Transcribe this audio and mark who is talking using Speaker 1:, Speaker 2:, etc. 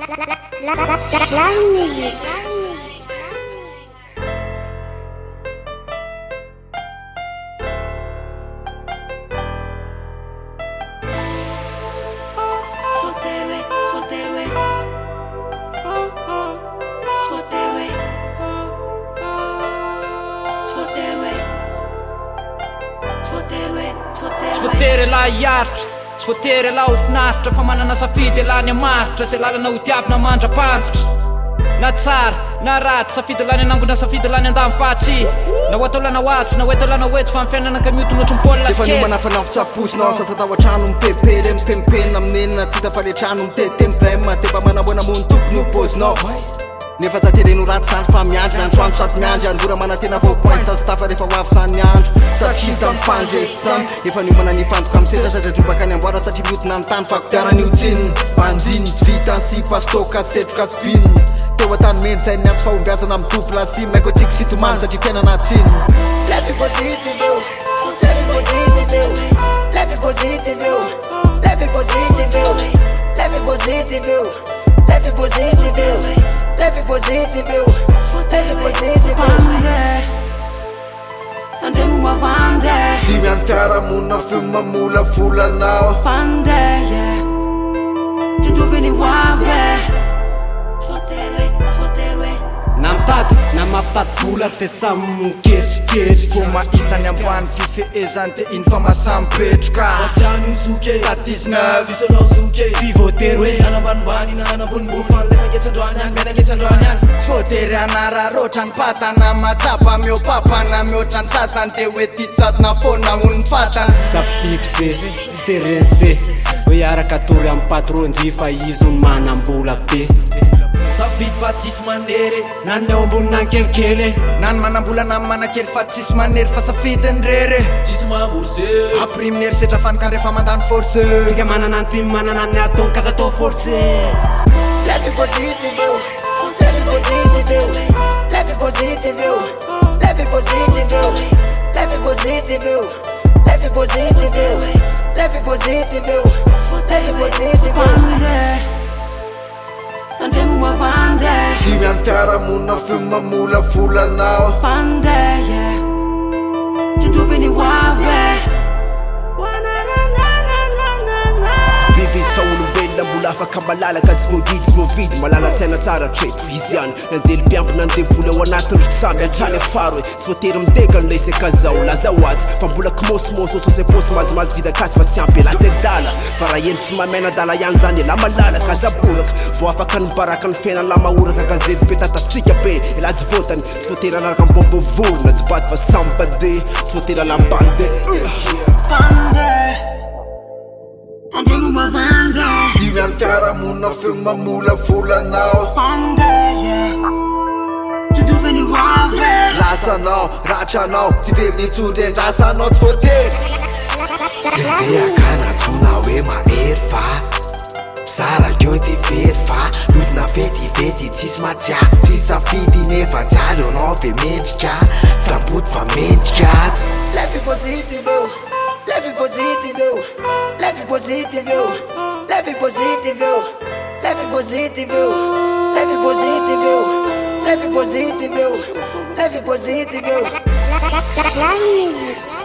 Speaker 1: La musique.
Speaker 2: Tsy la hiaritra, tsy voatery la ho finaritra fa manana safidy la ny amaritra zay lalana ho tiavina mandra-pantitra na tsara na ratsy safidy la ny anangona safidy la ny andamy fatsy na ho atao lana hoatsy na ho atao lana hoetsy fa mifiainana ka miotona ohatry mipôla
Speaker 3: efa nomana fanafotsaposina sasa tao atrano mipepely mipempena aminenina tsy hita faletrano mitetemplema tefa manaboana mony tokony opozinao nefa za tereno raty zany fa miandry miandroandro sady miandry andora manatena vaopoint sa stafa rehefa ho avy zany andro satria za mipandresy efa niomana nifandoka amisedra sadra drobaka ny amboara satria miodina ny tany fakodiaran'io tsininy banjiny tsy vita sy pastoka setroka spininy teo atany meny zay niatsy fahombiazana amy douplasi maiko atsika sitomany satria fiainana tsininy
Speaker 4: Leve positive eu, leve positive eu, leve positive eu, leve positive eu, leve positive eu, leve positive eu, leve positive eu, leve positive eu. Andremo uma vande,
Speaker 3: dimy any fiaramonina filmamola volanao
Speaker 4: pandeia, te dove ni wave.
Speaker 5: na mitady na mampitady vola te samy miketriketra
Speaker 3: fo mahita ny amboany fifehezany te iny fa masampetroka
Speaker 6: Tiano suke,
Speaker 3: tatisnavy
Speaker 6: visolao suke.
Speaker 5: tsy voatery hoe
Speaker 6: Anambanimbany na anambonimbony fa lefa ngetsandroany any, mena ngetsandroany any.
Speaker 3: tsy voatery anararoatra ny patana matsapa miopapana mihoatra ny sasany te hoe titratona fona ony fatana
Speaker 5: safidy be tsy terensé hoe araka tory amy patronjy fa izy ony manambola be
Speaker 6: Safidy fa tsisy manery,
Speaker 5: naneo ambonina kelikely
Speaker 3: na ny manambola na manakely fa tsisy manery fa safidiny rery
Speaker 6: tsisy mambourse.
Speaker 3: aprimy erisetra fanikany rehefa mandany force
Speaker 5: tsika manana ny timy manana ny atao kaza atao forcé
Speaker 4: Leve positive eu, leve positive eu, leve positive eu, leve positive eu, leve positive eu, leve positive eu, leve positive eu, leve positive eu. Andremo uma vande,
Speaker 3: dimy any fiaramonina filmamola volanao
Speaker 4: pandeia, te dove ni wave.
Speaker 5: biby izy fa olombelona mbola afaka malalaka tsy voavidy tsy voavidy malala-tsaina tsara treto izy ihany nanjely mpiambina andeha vola ao anatiny ry samby antrany afaro hoe tsy voatery miteka ny laisaka zao lazao azy fa mbola kimosimoso sosepôsy mazimazy vidakaty fa tsy ampy latsedala fa raha eny tsy mamena dala ihany zany la malalaka azabolaka vo afaka nibaraka ny fiaina la mahoraka gazety be tatasika be elatsy votany tsy voatery anaraka mbombo vorona tsy baty fa sambade tsy voatery alambany be
Speaker 4: Andremo uma vande,
Speaker 3: dimy any fiaramonina filmamola volanao
Speaker 4: pandeia, te dove ni wave.
Speaker 3: lasanao ratranao tsy very nitsondry andrasanao tsy voatery
Speaker 7: Tsy deaka natsona hoe mahery fa sarakeo de very fa lodina vetivety tsisy matsiako tsisy safidy nefa jalo anao ve mendrika sambody fa mendrika tsy
Speaker 4: Leve positive eu, leve positive eu, leve positive eu, leve positive eu, leve positive eu, leve positive eu, leve positive eu, leve positive eu.
Speaker 1: La musique.